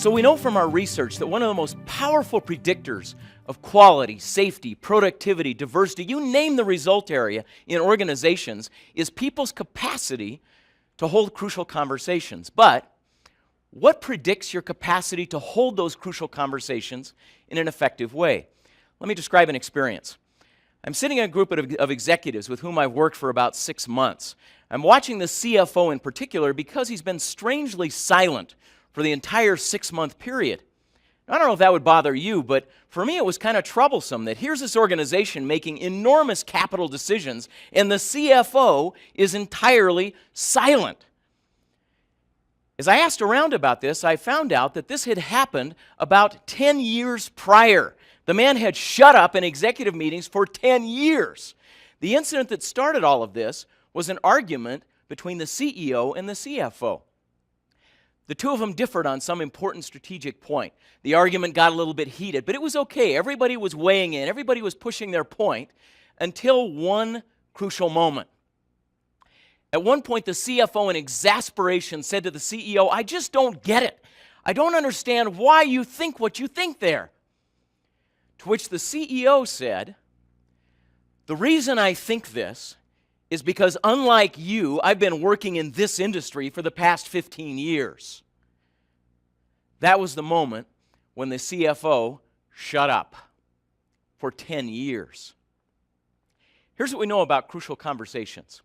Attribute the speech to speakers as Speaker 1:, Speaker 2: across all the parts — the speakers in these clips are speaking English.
Speaker 1: So we know from our research that one of the most powerful predictors of quality, safety, productivity, diversity, you name the result area in organizations, is people's capacity to hold crucial conversations. But what predicts your capacity to hold those crucial conversations in an effective way? Let me describe an experience. I'm sitting in a group of executives with whom I've worked for about 6 months. I'm watching the CFO in particular because he's been strangely silent for the entire 6-month period. I don't know if that would bother you, but for me it was kind of troublesome that here's this organization making enormous capital decisions and the CFO is entirely silent. As I asked around about this, I found out that this had happened about 10 years prior. The man had shut up in executive meetings for 10 years. The incident that started all of this was an argument between the CEO and the CFO. The two of them differed on some important strategic point. The argument got a little bit heated, but it was okay. Everybody was weighing in. Everybody was pushing their point until one crucial moment. At one point, the CFO in exasperation said to the CEO, "I just don't get it. I don't understand why you think what you think there." To which the CEO said, "The reason I think this is because unlike you, I've been working in this industry for the past 15 years. That was the moment when the CFO shut up for 10 years. Here's what we know about crucial conversations.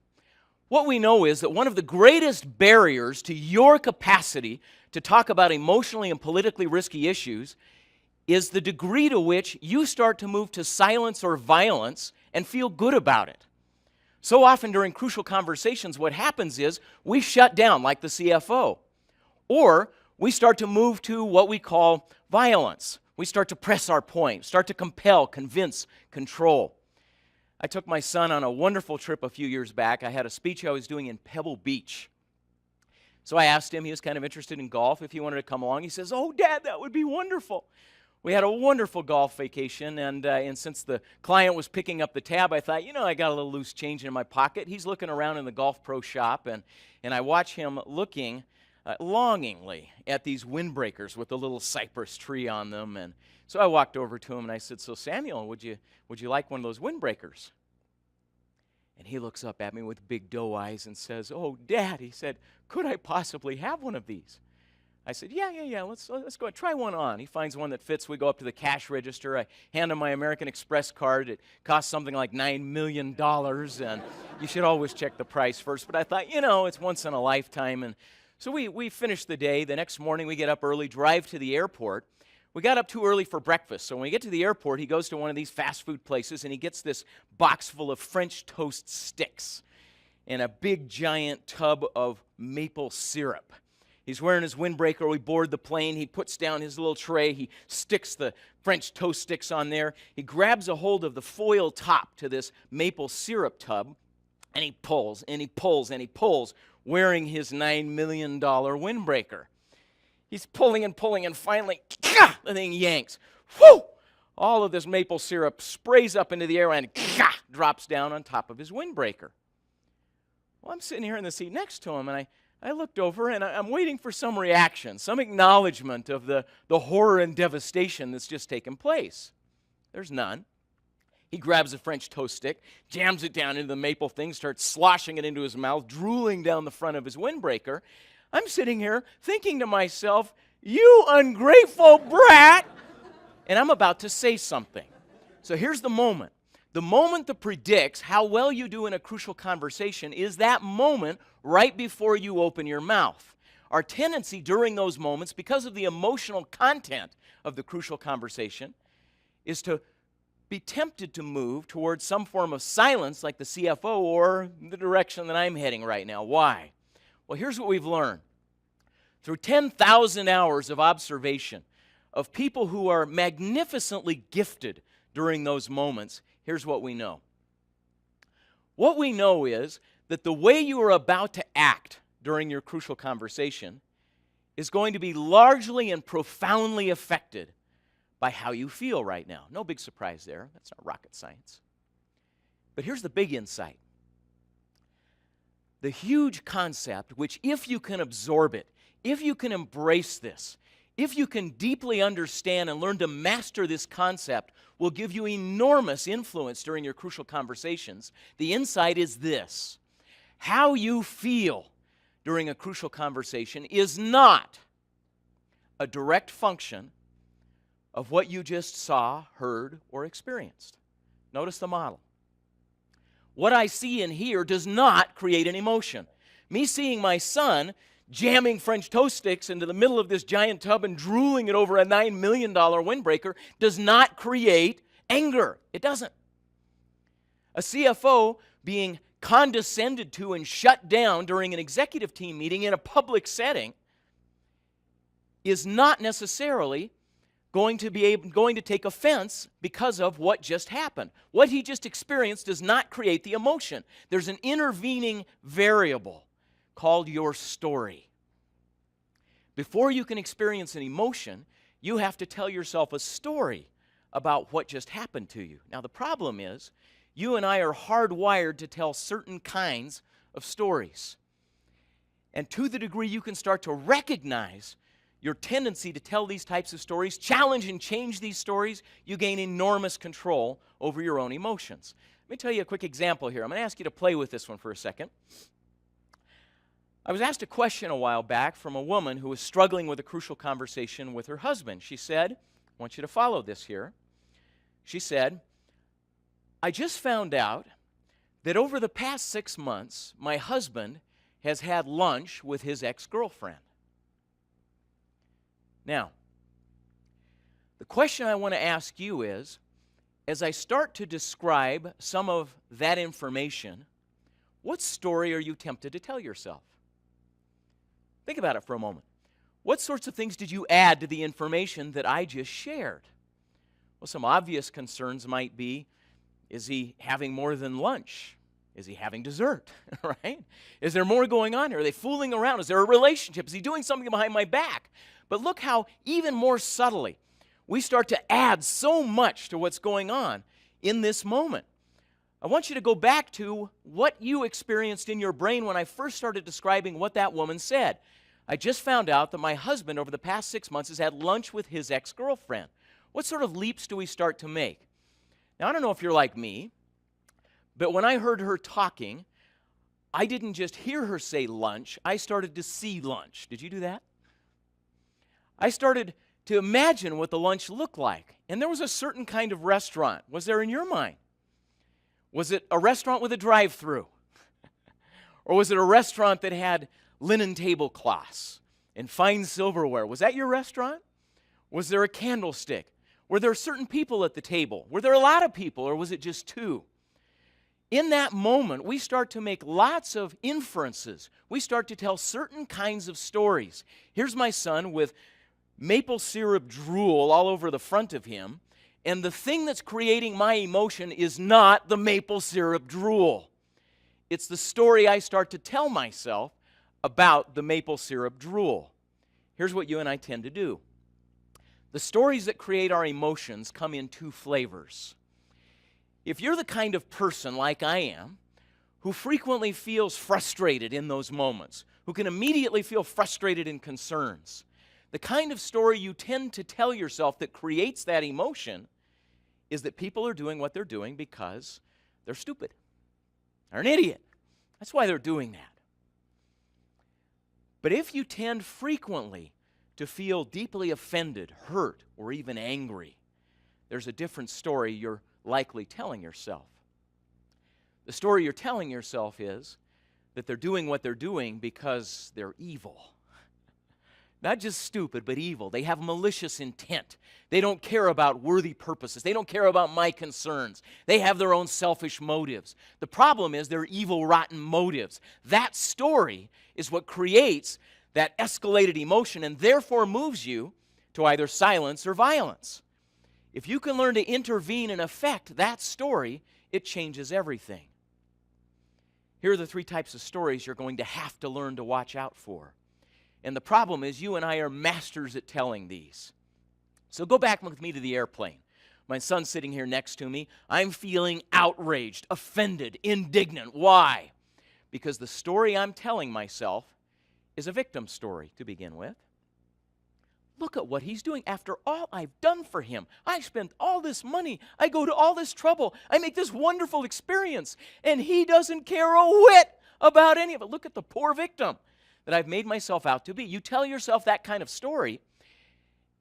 Speaker 1: What we know is that one of the greatest barriers to your capacity to talk about emotionally and politically risky issues is the degree to which you start to move to silence or violence and feel good about it. So often during crucial conversations, what happens is we shut down like the CFO, or we start to move to what we call violence. We start to press our point, start to compel, convince, control. I took my son on a wonderful trip a few years back. I had a speech I was doing in Pebble Beach. So I asked him, he was kind of interested in golf, if he wanted to come along. He says, "Oh, Dad, that would be wonderful." We had a wonderful golf vacation, and since the client was picking up the tab, I thought, I got a little loose change in my pocket. He's looking around in the Golf Pro shop, and I watch him looking longingly at these windbreakers with a little cypress tree on them. And so I walked over to him, and I said, "So, Samuel, would you like one of those windbreakers?" And he looks up at me with big doe eyes and says, "Oh, Dad," he said, "could I possibly have one of these?" I said, yeah, let's go ahead, try one on. He finds one that fits. We go up to the cash register. I hand him my American Express card. It costs something like $9 million, and you should always check the price first. But I thought, it's once in a lifetime. And so we finished the day. The next morning, we get up early, drive to the airport. We got up too early for breakfast. So when we get to the airport, he goes to one of these fast food places, and he gets this box full of French toast sticks and a big, giant tub of maple syrup. He's wearing his windbreaker. We board the plane. He puts down his little tray. He sticks the French toast sticks on there. He grabs a hold of the foil top to this maple syrup tub, and he pulls, and he pulls, and he pulls, wearing his $9 million windbreaker. He's pulling, and finally, the thing yanks. Whew! All of this maple syrup sprays up into the air and drops down on top of his windbreaker. Well, I'm sitting here in the seat next to him, and I looked over, and I'm waiting for some reaction, some acknowledgement of the horror and devastation that's just taken place. There's none. He grabs a French toast stick, jams it down into the maple thing, starts sloshing it into his mouth, drooling down the front of his windbreaker. I'm sitting here thinking to myself, "You ungrateful brat!" And I'm about to say something. So here's the moment. The moment that predicts how well you do in a crucial conversation is that moment right before you open your mouth. Our tendency during those moments, because of the emotional content of the crucial conversation, is to be tempted to move towards some form of silence like the CFO or the direction that I'm heading right now. Why? Well, here's what we've learned. Through 10,000 hours of observation of people who are magnificently gifted during those moments, here's what we know. What we know is that the way you are about to act during your crucial conversation is going to be largely and profoundly affected by how you feel right now. No big surprise there. That's not rocket science. But here's the big insight. The huge concept, which if you can absorb it, if you can embrace this, if you can deeply understand and learn to master this concept, will give you enormous influence during your crucial conversations. The insight is this: how you feel during a crucial conversation is not a direct function of what you just saw, heard, or experienced. Notice the model. What I see and hear does not create an emotion. Me seeing my son jamming French toast sticks into the middle of this giant tub and drooling it over a $9 million windbreaker does not create anger. It doesn't. A CFO being condescended to and shut down during an executive team meeting in a public setting is not necessarily going to take offense because of what just happened. What he just experienced does not create the emotion. There's an intervening variable called your story. Before you can experience an emotion, you have to tell yourself a story about what just happened to you. Now, the problem is, you and I are hardwired to tell certain kinds of stories. And to the degree you can start to recognize your tendency to tell these types of stories, challenge and change these stories, you gain enormous control over your own emotions. Let me tell you a quick example here. I'm going to ask you to play with this one for a second. I was asked a question a while back from a woman who was struggling with a crucial conversation with her husband. She said, I want you to follow this here. She said, I just found out that over the past 6 months, my husband has had lunch with his ex-girlfriend. Now, the question I want to ask you is, as I start to describe some of that information, what story are you tempted to tell yourself? Think about it for a moment. What sorts of things did you add to the information that I just shared? Well, some obvious concerns might be, is he having more than lunch? Is he having dessert, right? Is there more going on here? Are they fooling around? Is there a relationship? Is he doing something behind my back? But look how even more subtly we start to add so much to what's going on in this moment. I want you to go back to what you experienced in your brain when I first started describing what that woman said. I just found out that my husband over the past 6 months has had lunch with his ex-girlfriend. What sort of leaps do we start to make? Now, I don't know if you're like me, but when I heard her talking, I didn't just hear her say lunch, I started to see lunch. Did you do that? I started to imagine what the lunch looked like. And there was a certain kind of restaurant. Was there in your mind? Was it a restaurant with a drive-through? Or was it a restaurant that had linen tablecloths and fine silverware? Was that your restaurant? Was there a candlestick? Were there certain people at the table? Were there a lot of people, or was it just two? In that moment, we start to make lots of inferences. We start to tell certain kinds of stories. Here's my son with maple syrup drool all over the front of him, and the thing that's creating my emotion is not the maple syrup drool. It's the story I start to tell myself about the maple syrup drool. Here's what you and I tend to do. The stories that create our emotions come in two flavors. If you're the kind of person like I am, who frequently feels frustrated in those moments, who can immediately feel frustrated in concerns, the kind of story you tend to tell yourself that creates that emotion is that people are doing what they're doing because they're stupid. They're an idiot. That's why they're doing that. But if you tend frequently to feel deeply offended, hurt, or even angry, there's a different story you're likely telling yourself. The story you're telling yourself is that they're doing what they're doing because they're evil. Not just stupid, but evil. They have malicious intent. They don't care about worthy purposes. They don't care about my concerns. They have their own selfish motives. The problem is they're evil, rotten motives. That story is what creates that escalated emotion and therefore moves you to either silence or violence. If you can learn to intervene and affect that story, it changes everything. Here are the three types of stories you're going to have to learn to watch out for. And the problem is you and I are masters at telling these. So go back with me to the airplane. My son's sitting here next to me. I'm feeling outraged, offended, indignant. Why? Because the story I'm telling myself is a victim story to begin with. Look at what he's doing. After all I've done for him, I spent all this money. I go to all this trouble. I make this wonderful experience, and he doesn't care a whit about any of it. Look at the poor victim that I've made myself out to be. You tell yourself that kind of story,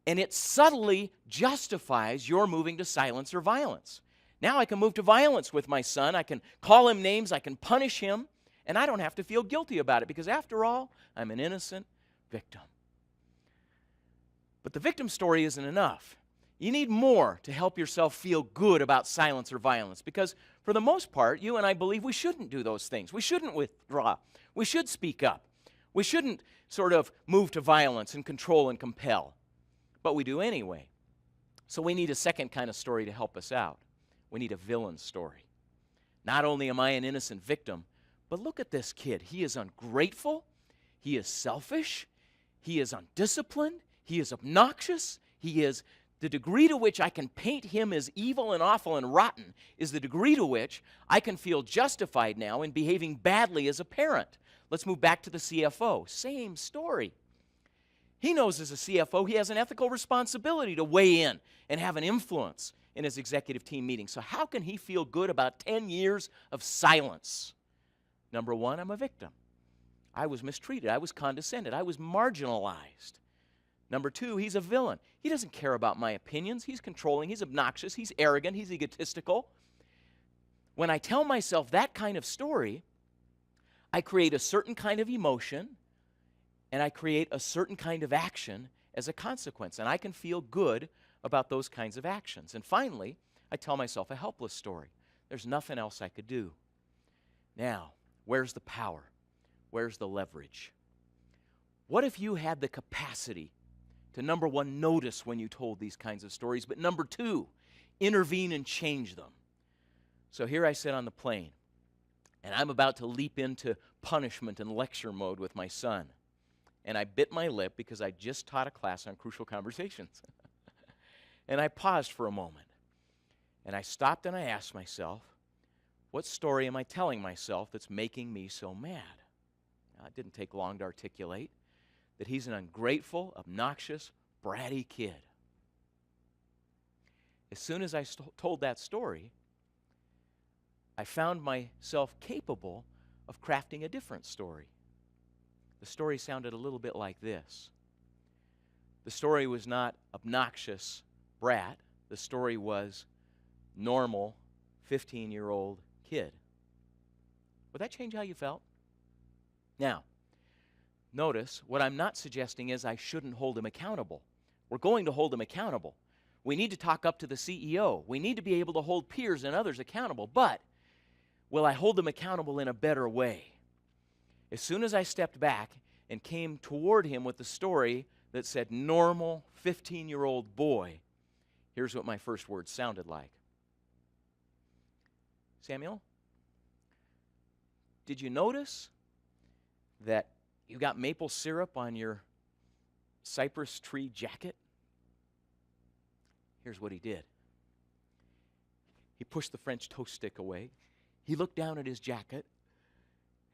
Speaker 1: and it subtly justifies your moving to silence or violence. Now I can move to violence with my son. I can call him names. I can punish him, and I don't have to feel guilty about it because, after all, I'm an innocent victim. But the victim story isn't enough. You need more to help yourself feel good about silence or violence because, for the most part, you and I believe we shouldn't do those things. We shouldn't withdraw. We should speak up. We shouldn't sort of move to violence and control and compel. But we do anyway. So we need a second kind of story to help us out. We need a villain story. Not only am I an innocent victim, but look at this kid. He is ungrateful. He is selfish. He is undisciplined. He is obnoxious. He is the degree to which I can paint him as evil and awful and rotten is the degree to which I can feel justified now in behaving badly as a parent. Let's move back to the CFO. Same story. He knows as a CFO he has an ethical responsibility to weigh in and have an influence in his executive team meetings. So how can he feel good about 10 years of silence? Number one, I'm a victim. I was mistreated. I was condescended. I was marginalized. Number two, he's a villain. He doesn't care about my opinions. He's controlling. He's obnoxious. He's arrogant. He's egotistical. When I tell myself that kind of story, I create a certain kind of emotion, and I create a certain kind of action as a consequence. And I can feel good about those kinds of actions. And finally, I tell myself a helpless story. There's nothing else I could do. Now, where's the power? Where's the leverage? What if you had the capacity to, number one, notice when you told these kinds of stories, but number two, intervene and change them? So here I sit on the plane, and I'm about to leap into punishment and lecture mode with my son. And I bit my lip because I just taught a class on crucial conversations. And I paused for a moment. And I stopped and I asked myself, what story am I telling myself that's making me so mad? Now, it didn't take long to articulate that he's an ungrateful, obnoxious, bratty kid. As soon as I told that story, I found myself capable of crafting a different story. The story sounded a little bit like this. The story was not obnoxious brat. The story was normal 15-year-old kid. Would that change how you felt? Now, notice what I'm not suggesting is I shouldn't hold him accountable. We're going to hold him accountable. We need to talk up to the CEO. We need to be able to hold peers and others accountable. But will I hold them accountable in a better way? As soon as I stepped back and came toward him with the story that said normal 15-year-old boy, here's what my first words sounded like. Samuel, did you notice that you got maple syrup on your cypress tree jacket? Here's what he did. He pushed the French toast stick away. He looked down at his jacket,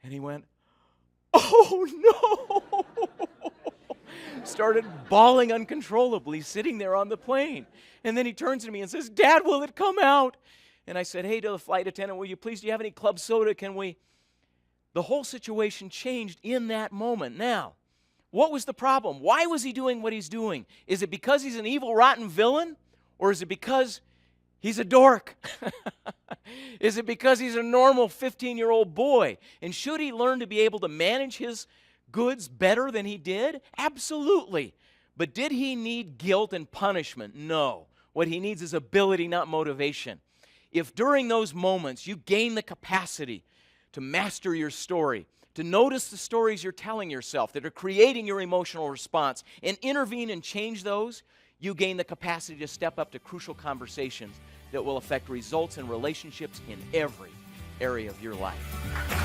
Speaker 1: and he went, "Oh, no!" Started bawling uncontrollably, sitting there on the plane. And then he turns to me and says, "Dad, will it come out?" And I said, "Hey, to the flight attendant, will you please, do you have any club soda? Can we?" The whole situation changed in that moment. Now, what was the problem? Why was he doing what he's doing? Is it because he's an evil, rotten villain? Or is it because he's a dork? Is it because he's a normal 15-year-old boy? And should he learn to be able to manage his goods better than he did? Absolutely. But did he need guilt and punishment? No. What he needs is ability, not motivation. If during those moments you gain the capacity to master your story, to notice the stories you're telling yourself that are creating your emotional response, and intervene and change those, you gain the capacity to step up to crucial conversations that will affect results and relationships in every area of your life.